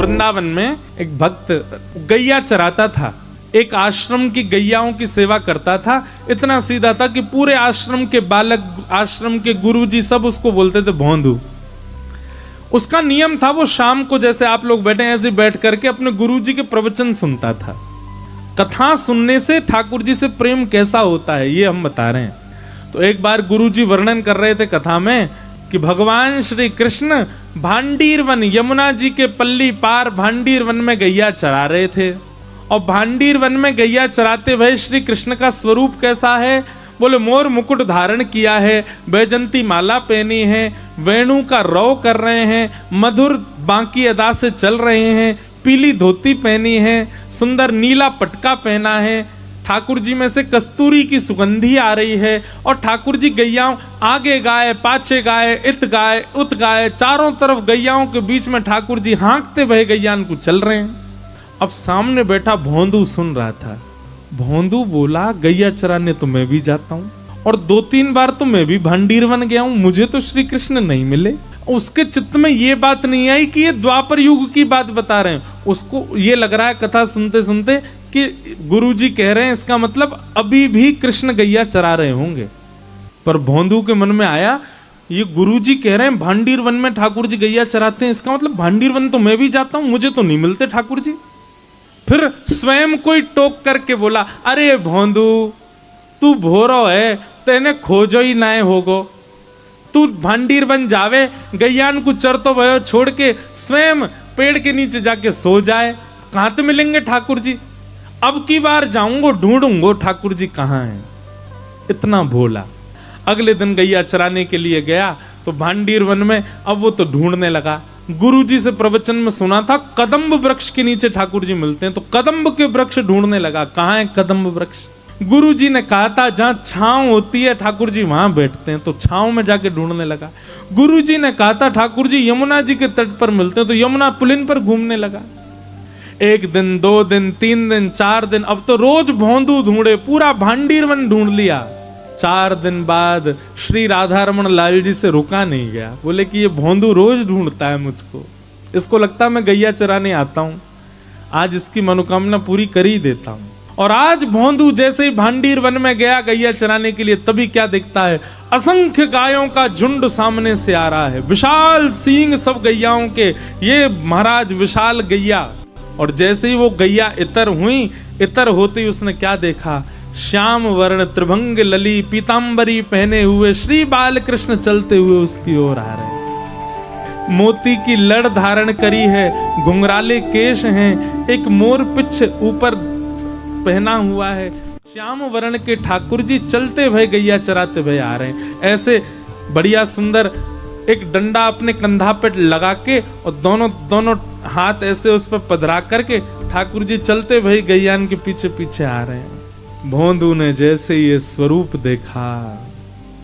वृंदावन में एक भक्त गैया चराता था, एक आश्रम की गैयाओं की सेवा करता था। इतना सीधा था कि पूरे आश्रम के बालक, आश्रम के गुरुजी सब उसको बोलते थे भोंदू। उसका नियम था, वो शाम को जैसे आप लोग बैठे ऐसे बैठ करके अपने गुरुजी के प्रवचन सुनता था। कथा सुनने से ठाकुर जी से प्रेम कैसा होता है ये हम बता रहे हैं। तो एक बार गुरुजी वर्णन कर रहे थे कथा में कि भगवान श्री कृष्ण भांडीर वन, यमुना जी के पल्ली पार भांडीर वन में गैया चरा रहे थे। और भांडीर वन में गैया चराते हुए श्री कृष्ण का स्वरूप कैसा है? बोले मोर मुकुट धारण किया है, बैजंती माला पहनी है, वेणु का रौ कर रहे हैं, मधुर बांकी अदा से चल रहे हैं, पीली धोती पहनी है, सुंदर नीला पटका पहना है, ठाकुर जी में से कस्तूरी की सुगंधी आ रही है। और ठाकुर जी गैयाओं आगे गाय, पाछे गाय, इत गाय, उत गाय, चारों तरफ गैयाओं के बीच में ठाकुर जी हाँकते भय गैयान को चल रहे हैं। अब सामने बैठा भोंदू सुन रहा था। भोंदू बोला गैया चराने तो मैं भी जाता हूँ, और 2-3 बार तो मैं भी भांडीर वन गया हूँ, मुझे तो श्री कृष्ण नहीं मिले। उसके चित्त में ये बात नहीं आई कि ये द्वापर युग की बात बता रहे हैं। उसको ये लग रहा है कथा सुनते सुनते कि गुरुजी कह रहे हैं, इसका मतलब अभी भी कृष्ण गैया चरा रहे होंगे। पर भोंदू के मन में आया, ये गुरुजी कह रहे हैं भांडीर वन में ठाकुर जी गैया चराते हैं, इसका मतलब भांडीर वन तो मैं भी जाता हूं, मुझे तो नहीं मिलते ठाकुर जी। फिर स्वयं कोई टोक करके बोला, अरे भोंदू तू भोरो है, तेने खोजो ही नाए होगो, तू भांडीर वन जावे, गैयान को चरतो भयो छोड़ के स्वयं पेड़ के नीचे जाके सो जाए, कहां ते मिलेंगे ठाकुर जी? अब की बार जाऊंगो ढूंढूंगो ठाकुर जी कहां हैं। इतना भोला। अगले दिन गैया चराने के लिए गया तो भांडीर वन में अब वो तो ढूंढने लगा। गुरुजी से प्रवचन में सुना था कदम्ब वृक्ष के नीचे ठाकुर जी मिलते हैं, तो कदम्ब के वृक्ष ढूंढने लगा, कहां है कदम्ब वृक्ष। गुरुजी ने कहा था जहां छांव होती है ठाकुर जी वहां बैठते हैं, तो छांव में जाके ढूंढने लगा। गुरुजी ने कहा था ठाकुर जी यमुना जी के तट पर मिलते हैं, तो यमुना पुलिन पर घूमने लगा। 1 दिन 2 दिन 3 दिन 4 दिन, अब तो रोज भोंदू ढूंढे, पूरा भांडीर वन ढूंढ लिया। 4 दिन बाद श्री राधारमण लाल जी से रुका नहीं गया, बोले कि ये भोंदू रोज ढूंढता है मुझको, इसको लगता है मैं गैया चराने आता हूं, आज इसकी मनोकामना पूरी कर ही देता हूं। और आज भोंदू जैसे ही भांडीर वन में गया गैया चराने के लिए, तभी क्या दिखता है? असंख्य गायों का झुंड सामने से आ रहा है, विशाल सींग सब गैयाओं के, ये महाराज विशाल गैया। और जैसे ही वो गैया इतर हुई, इतर होते ही उसने क्या देखा? श्याम वर्ण त्रिभंग लली पीतांबरी पहने हुए श्री बाल कृष्ण चलते हुए उसकी ओर आ रहे हैं। मोती की लड़ धारण करी है, घुंघराले केश हैं, एक मोर पिछ ऊपर पहना हुआ है। श्याम वर्ण के ठाकुर जी चलते भय गैया चराते भय आ रहे हैं। ऐसे बढ़िया सुंदर एक डंडा अपने कंधा पे लगा के और दोनों हाथ ऐसे उस पर पधरा करके ठाकुर जी चलते भय गैयान के पीछे पीछे आ रहे हैं। भोंदू ने जैसे ये स्वरूप देखा,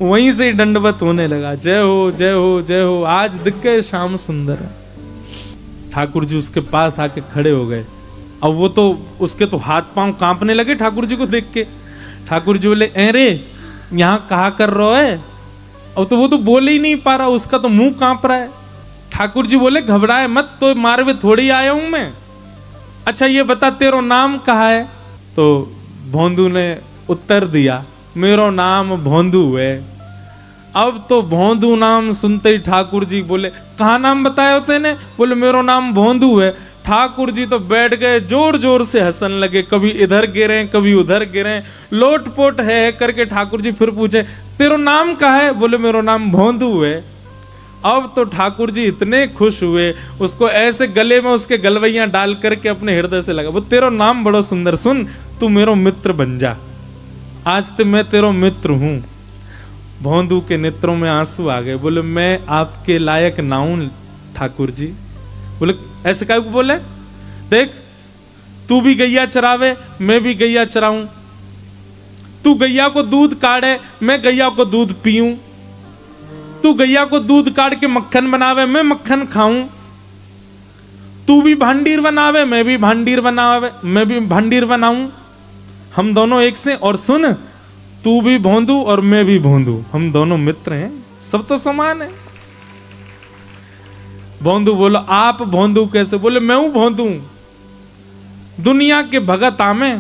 वहीं से दंडवत होने लगा, जय हो जय हो जय हो, आज दिख गए श्याम सुंदर। ठाकुर जी उसके पास आके खड़े हो गए। अब वो तो उसके तो हाथ पांव कांपने लगे ठाकुर जी को देख के। ठाकुर जी बोले, अरे यहाँ कहा कर रहे है? अब तो वो तो बोल ही नहीं पा रहा, उसका तो मुंह कांप रहा है। ठाकुर जी बोले, घबराए मत, तो मारवे थोड़ी आया हूं मैं। अच्छा ये बता तेरा नाम कहा है? तो भोंदू ने उत्तर दिया, मेरो नाम भोंदू है। अब तो भोंदू नाम सुनते ही ठाकुर जी बोले, कहा नाम बताया तेने? बोले मेरो नाम भोंदू है। ठाकुर जी तो बैठ गए, जोर जोर से हंसने लगे, कभी इधर गिरे कभी उधर गिरे, लोटपोट है करके। ठाकुर जी फिर पूछे, तेरा नाम कहा है? बोले मेरो नाम भोंदू है। अब तो ठाकुर जी इतने खुश हुए, उसको ऐसे गले में उसके गलवैयां डाल करके अपने हृदय से लगा, वो तेरा नाम बड़ो सुंदर, सुन तू मेरो मित्र बन जा, आज तो मैं तेरा मित्र हूं। भोंदू के नेत्रों में आंसू आ गए, बोले मैं आपके लायक ना हूं ठाकुर जी। बोले ऐसे काय को बोले? देख तू भी गैया चरावे, मैं भी गैया चराऊं, तू गैया को दूध काढ़े, मैं गैया को दूध पीऊं, तू गैया को दूध काट के मक्खन बनावे, मैं मक्खन खाऊं, तू भी भांडीर बनावे, मैं भी भांडीर बनाऊं, हम दोनों एक से। और सुन, तू भी भोंदू और मैं भी भोंदू, हम दोनों मित्र हैं, सब तो समान है। भोंदू बोलो आप भोंदू कैसे? बोले मैं हूं भोंदू, दुनिया के भगत आमे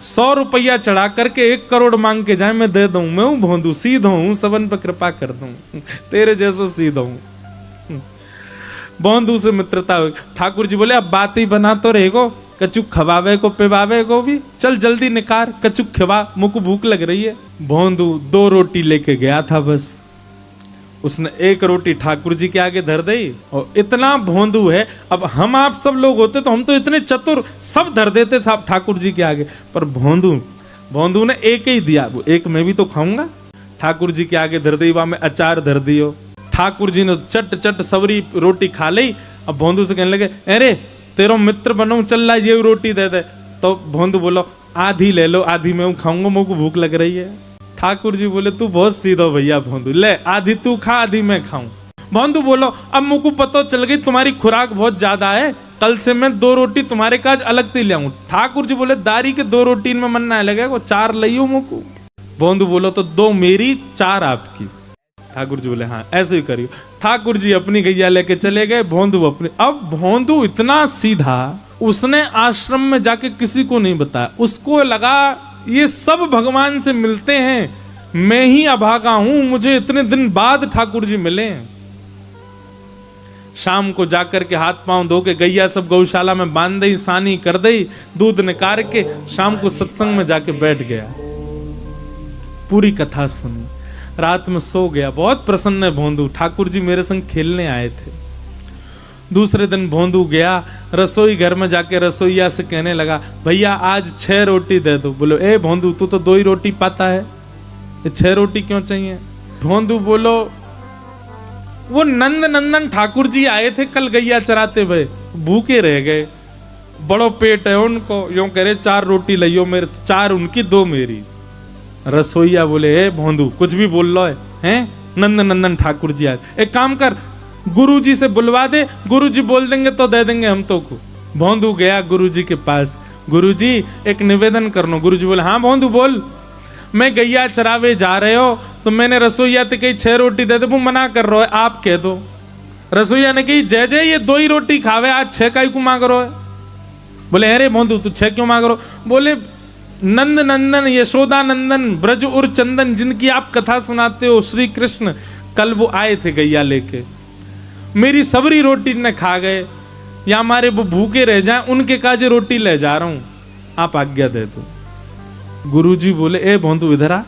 100 रुपया चढ़ा करके 1 करोड़ मांग के जाए मैं दे दूं। मैं हूं भोंदू, सीधा हूं, सबन पर कृपा कर दूं, तेरे जैसो सीधा हूं। भोंदू से मित्रता हुई। ठाकुर जी बोले अब बात ही बना तो रहेगो, कचुक खवावे को पिवावे को भी, चल जल्दी निकार कचुक खवा, मुझको भूख लग रही है। भोंदू 2 रोटी लेके गया था बस, उसने 1 रोटी ठाकुर जी के आगे धर दी। और इतना भोंदू है, अब हम आप सब लोग होते तो हम तो इतने चतुर सब धर देते साहब ठाकुर जी के आगे, पर भोंदू ने 1 ही दिया, वो 1 मैं भी तो खाऊंगा। ठाकुर जी के आगे धर दी, वहां में अचार धर दियो। ठाकुर जी ने चट चट सबरी रोटी खा ली। अब भोंदू से कहने लगे अरे तेरो मित्र बनूं, चल ला ये रोटी दे दे। तो भोंदू बोलो आधी ले लो, आधी मैं खाऊंगा, मुझको भूख लग रही है। ठाकुर जी बोले तू बहुत सीधा भैया भोंदू, ले आधी तू खा आधी मैं खाऊं। भोंदू बोलो अब मुझको पता चल गई तुम्हारी खुराक बहुत ज्यादा है, कल से मैं 2 रोटी तुम्हारे काज अलग से ले आऊं। ठाकुर जी बोले दारी के 2 रोटी में मन ना लगे, 4 लियो मुझको। भोंदू बोलो तो 2 मेरी 4 आपकी। ठाकुर जी बोले हाँ ऐसे ही करियो। ठाकुर जी अपनी गैया लेके चले गए, भोंदू अपनी। अब भोंदू इतना सीधा, उसने आश्रम में जाके किसी को नहीं बताया, उसको लगा ये सब भगवान से मिलते हैं, मैं ही अभागा हूं, मुझे इतने दिन बाद ठाकुर जी मिले। शाम को जाकर के हाथ पांव धो के गैया सब गौशाला में बांध दी, सानी कर दी, दूध निकाल के शाम को सत्संग में जाके बैठ गया, पूरी कथा सुनी, रात में सो गया। बहुत प्रसन्न है भोंदू, ठाकुर जी मेरे संग खेलने आए थे। दूसरे दिन भोंदू गया रसोई घर में, जाके रसोईया से कहने लगा भैया आज 6 रोटी दे दो। बोलो ए भोंदू तू तो 2 ही रोटी पाता है, ये 6 रोटी क्यों चाहिए? भोंदू बोलो वो नंद नंदन ठाकुर जी आए थे कल गैया चराते हुए, भूखे रह गए, बड़ो पेट है उनको, यूं करे 4 रोटी लियो, मेरे 4 उनकी 2 मेरी। रसोईया बोले ए भोंदू कुछ भी बोल लो है, नंद नंदन ठाकुर जी आए, एक काम कर गुरुजी से बुलवा दे, गुरुजी बोल देंगे तो दे देंगे हम तो को। भोंदू गया गुरुजी के पास, गुरुजी एक निवेदन करनो। गुरुजी बोले हाँ भोंदू बोल। मैं गैया चरावे जा रहे हो तो मैंने रसोईया से कही 6 रोटी दे दे, वो मना कर रहा है, आप कह दो। रसोईया ने कही जय जय ये 2 ही रोटी खावे, आज 6 का ही को मांग रहे हो? बोले अरे भोंदू तू 6 क्यों मांग रहे हो? बोले नंद नंदन यशोदा नंदन ब्रज उर चंदन जिनकी आप कथा सुनाते हो श्री कृष्ण, कल वो आए थे गैया लेके, मेरी सबरी रोटी न खा गए, या हमारे वो भूखे रह जाएं, उनके काजे रोटी ले जा रहा हूं, आप आज्ञा दे दो। गुरुजी बोले ए भोंदू इधर आ।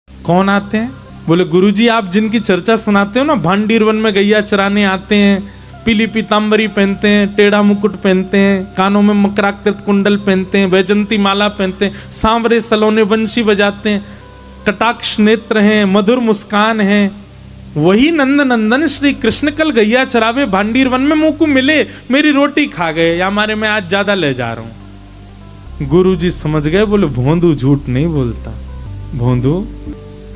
कौन आते हैं? बोले गुरुजी आप जिनकी चर्चा सुनाते हो ना, भांडीर वन में गैया चराने आते हैं, पीली पीतांबरी पहनते हैं, टेढ़ा मुकुट पहनते हैं, कानों में मकराकृत कुंडल पहनते हैं, वैजंती माला पहनते हैं, सांवरे सलोने बंशी बजाते हैं, कटाक्ष नेत्र हैं, मधुर मुस्कान है, वही नंद नंदन श्री कृष्ण कल गैया चरावे भांडीर वन में मुझको मिले, मेरी रोटी खा गए, या हमारे मैं आज ज्यादा ले जा रहा हूं। गुरुजी समझ गए, बोले भोंदू झूठ नहीं बोलता, भोंदू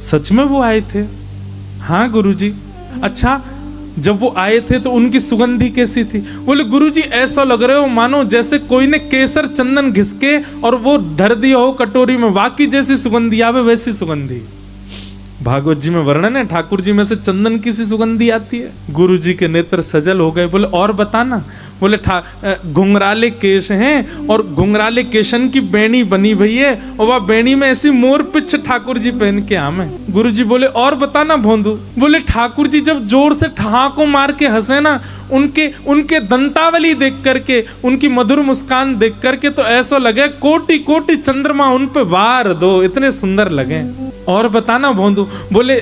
सच में वो आए थे। हाँ गुरुजी। अच्छा जब वो आए थे तो उनकी सुगंधी कैसी थी? बोले गुरुजी ऐसा लग रहे हो मानो जैसे कोई ने केसर चंदन घिसके और वो धर दिया हो कटोरी में, वाकई जैसी सुगंधी आवे वैसी सुगंधी। भागवत जी में वर्णन है ठाकुर जी में से चंदन की सी सुगंधी आती है। गुरु जी के नेत्र सजल हो गए, बोले और बताना। बोले घुंघराले केश हैं और घुंघराले केशन की बेणी बनी भई है, और वह बेणी में ऐसी मोर पिछ ठाकुर जी पहन के आम है। गुरु जी बोले और बताना भोंदू। बोले ठाकुर जी जब जोर से ठहाको मार के हंसे ना, उनके दंतावली देख करके, उनकी मधुर मुस्कान देख करके तो ऐसा लगे कोटि कोटि चंद्रमा उन पे वार दो, इतने सुंदर लगे। और बताना भोंदू। बोले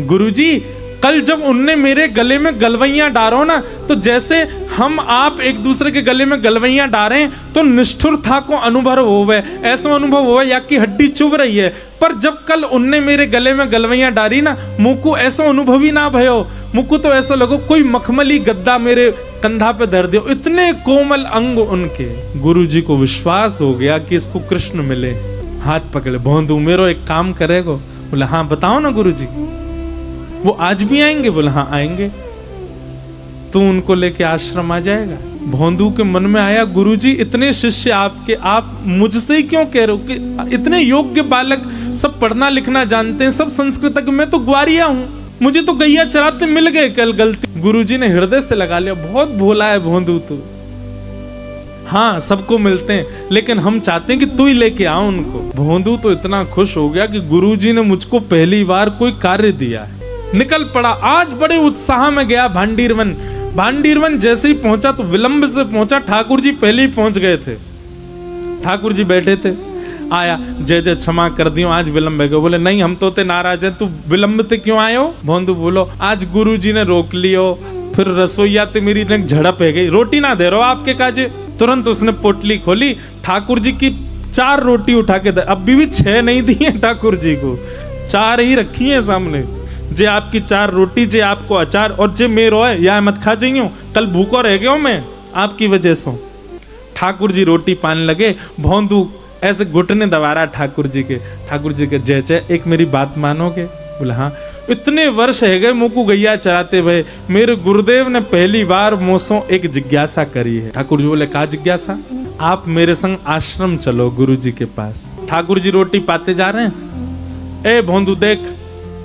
गुरुजी कल जब उनने मेरे गले में गलवैयां डारो ना, तो जैसे हम आप एक दूसरे के गले में गलवैयां डारें तो निष्ठुर था को अनुभव होवे, ऐसा अनुभव होवे या कि हड्डी चुभ रही है। पर जब कल उनने मेरे गले में गलवैयां डारी ना, मुझको ऐसा अनुभव ही ना भयो, मुझको तो ऐसा लगो कोई मखमली गद्दा मेरे कंधा पे धर दियो, इतने कोमल अंग उनके। गुरुजी को विश्वास हो गया कि इसको कृष्ण मिले। हाथ पकड़े, भोंदू मेरो एक काम करेगो? बोले हाँ बताओ ना गुरुजी। वो आज भी आएंगे? बोले हाँ आएंगे। तू उनको लेके आश्रम आ जाएगा? भोंदू के मन में आया गुरुजी इतने शिष्य आपके, आप मुझसे ही क्यों कह रहे हो कि इतने योग्य बालक, सब पढ़ना लिखना जानते हैं, सब संस्कृतज्ञ, मैं तो ग्वारिया हूं। मुझे तो गैया चराते मिल गए कल गलती। गुरुजी ने हृदय से लगा लिया, बहुत भोला है भोंदू तू। हाँ सबको मिलते हैं, लेकिन हम चाहते हैं कि तू ही लेके आ उनको। भोंदू तो इतना खुश हो गया कि गुरुजी ने मुझको पहली बार कोई कार्य दिया है। निकल पड़ा, आज बड़े उत्साह में गया भांडीरवन। भांडीरवन जैसे ही पहुंचा तो विलंब से पहुंचा, ठाकुर जी पहले ही पहुंच गए थे। ठाकुर जी बैठे थे, आया, जय जय क्षमा कर दियो, आज विलंब है। बोले नहीं हम तो ते नाराज है, तू विलंब ते क्यों आयो? भोंदू बोलो आज गुरुजी ने रोक लियो, फिर रसोईया ते मेरी ने झड़प है गई, रोटी ना दे रहो आपके काजे। तुरंत उसने पोटली खोली, ठाकुर जी की 4 रोटी उठा के दे, अब भी 6 नहीं दी है ठाकुर जी को, 4 ही रखी है सामने। जे आपकी 4 रोटी, जे आपको अचार, और जे मेरो है या मत खा जाइयो, कल भूखो रह गयो मैं आपकी वजह से। ठाकुर जी रोटी पाने लगे, भोंदू ऐसे घुटने दबा रहा ठाकुर जी के। ठाकुर जी के जय जय, एक मेरी बात मानोगे? बोला हाँ। इतने वर्ष है गए मुझको गैया चराते हुए, मेरे गुरुदेव ने पहली बार मुझसे एक जिज्ञासा करी है। ठाकुर जी बोले का जिज्ञासा? आप मेरे संग आश्रम चलो गुरु जी के पास। ठाकुर जी रोटी पाते जा रहे हैं, ए भोंदू देख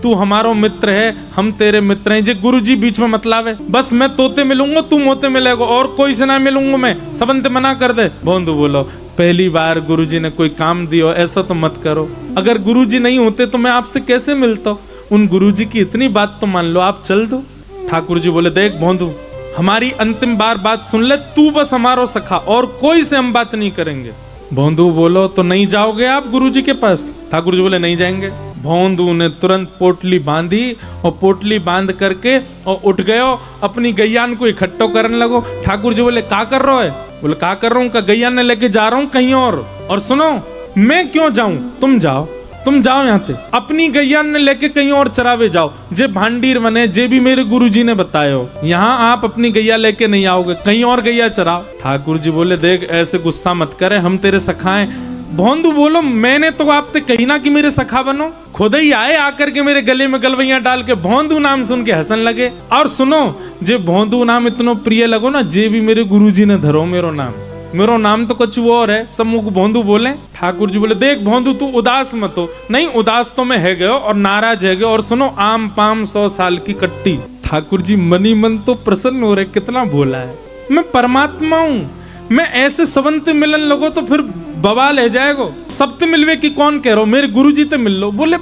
तू हमारो मित्र है, हम तेरे मित्र हैं, जे गुरु जी बीच में मत लावे, बस मैं तोते मिलूंगा तू मोते मिलेगा, और कोई से ना मिलूंगा मैं, सबंत मना कर दे। भोंदू बोलो पहली बार गुरुजी ने कोई काम दियो, ऐसा तो मत करो, अगर गुरुजी नहीं होते तो मैं आपसे कैसे मिलता, उन गुरुजी की इतनी बात तो मान लो, आप चल दो। ठाकुर जी बोले देख भोंदू हमारी अंतिम बार बात सुन ले, तू बस हमारो सखा, और कोई से हम बात नहीं करेंगे। भोंदू बोलो तो नहीं जाओगे आप गुरुजी के पास? ठाकुर जी बोले नहीं जाएंगे। भोंदू ने तुरंत पोटली बांधी और पोटली बांध करके और उठ गयो, अपनी गैयान को इकट्ठो करने लगो। ठाकुर जी बोले का कर रहे हो? बोले का कर रहा हूँ, का गैया ने लेके जा रहा हूँ कहीं और सुनो मैं क्यों जाऊं, तुम जाओ यहाँ पे, अपनी गैया ने लेके कहीं और चरावे जाओ, जे भांडीर बने, जे भी मेरे गुरुजी ने बतायो, यहाँ आप अपनी गैया लेके नहीं आओगे, कहीं और गैया चराओ। ठाकुर जी बोले देख ऐसे गुस्सा मत करे, हम तेरे सखाएं। भोंदू बोलो मैंने तो आपसे कही ना कि मेरे सखा बनो, खुद ही आए आकर के मेरे गले में गलवैया डाल के भोंदू नाम सुन के हंसन लगे। और सुनो जे भोंदू नाम इतना प्रिय लगो ना, जे भी मेरे गुरुजी ने धरो मेरो नाम तो कुछ और है, सब मुख भोंदू बोले। ठाकुर जी बोले देख भोंदू तू उदास मत हो। नहीं उदास तो मैं है गयो और नाराज है गयो, और सुनो आम पाम 100 साल की कट्टी। ठाकुर जी मनी मन तो प्रसन्न हो रहे, कितना भोला है, मैं परमात्मा हूँ, मैं ऐसे सबंत मिलन लगो तो फिर बवाल है जाएगो, सबते मिलवे की कौन कह रहा हो, मेरे गुरुजी ते मिल लो। बोले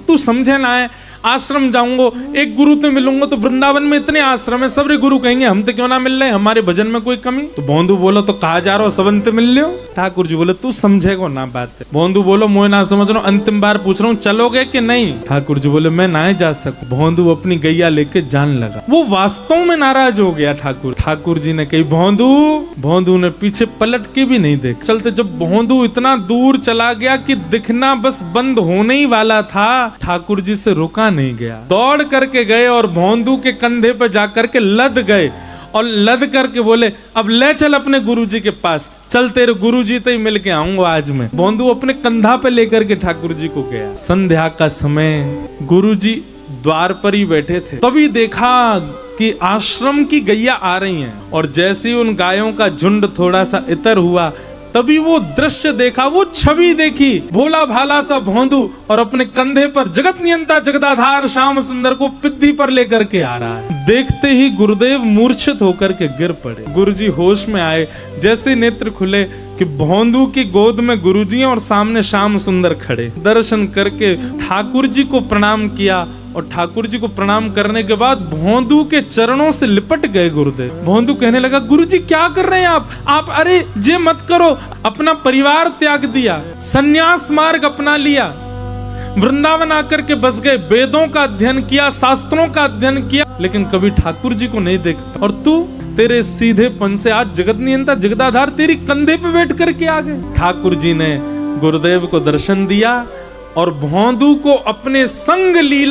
तू समझे ना है, आश्रम जाऊंगो एक गुरु तो मिलूंगा, तो वृंदावन में इतने आश्रम है, सबरे गुरु कहेंगे हम तो क्यों ना मिल रहे, हमारे भजन में कोई कमी। तो भोंदू बोलो तो कहा जा रहा हो सबंत मिल लियो। ठाकुर जी बोले तू समझेगो ना बात है। भोंदू बोलो मोह ना समझ रहा हूँ, अंतिम बार पूछ रहा हूँ चलोगे कि नहीं? ठाकुर जी बोले मैं ना जा सकूं। भोंदू अपनी गैया लेके जान लगा, वो वास्तव में नाराज हो गया। ठाकुर जी ने कही भोंदू ने पीछे पलट के भी नहीं देख चलते। जब भोंदू इतना दूर चला गया कि दिखना बस बंद होने ही वाला था, ठाकुर जी से रुका नहीं गया, दौड़ करके गए और भोंदू के कंधे पे जाकर के लद गए, और लद करके बोले अब ले चल अपने गुरुजी के पास, चल तेरे गुरुजी तो ही मिल के आऊंगा आज मैं। भोंदू अपने कंधा पे लेकर के ठाकुर जी को गया। संध्या का समय गुरुजी द्वार पर ही बैठे थे, तभी देखा कि आश्रम की गैया आ रही हैं, और जैसे ही उन गायों का झुंड थोड़ा सा इतर हुआ, तभी वो दृश्य देखा, वो छवि देखी, भोला भाला सा भोंदू और अपने कंधे पर जगत नियंता जगदाधार श्याम सुंदर को पिद्दी पर लेकर के आ रहा है। देखते ही गुरुदेव मूर्छित होकर के गिर पड़े। गुरुजी होश में आए, जैसे नेत्र खुले कि भोंदू की गोद में गुरुजी और सामने श्याम सुंदर खड़े। दर्शन करके ठाकुर जी को प्रणाम किया, और ठाकुर जी को प्रणाम करने के बाद भोंदू के चरणों से लिपट गए गुरुदेव। भोंदू कहने लगा गुरुजी क्या कर रहे हैं आप? अरे जे मत करो, अपना परिवार त्याग दिया, सन्यास मार्ग अपना लिया, वृंदावन आकर के बस गए, वेदों का अध्ययन किया, शास्त्रों का अध्ययन किया, लेकिन कभी ठाकुर जी को नहीं देखा, और तू तेरे सीधेपन से आज जगत नियंता जगदाधार तेरी कंधे पे बैठ करके आ गए। ठाकुर जी ने गुरुदेव को दर्शन दिया और भोंदू को अपने संग लीला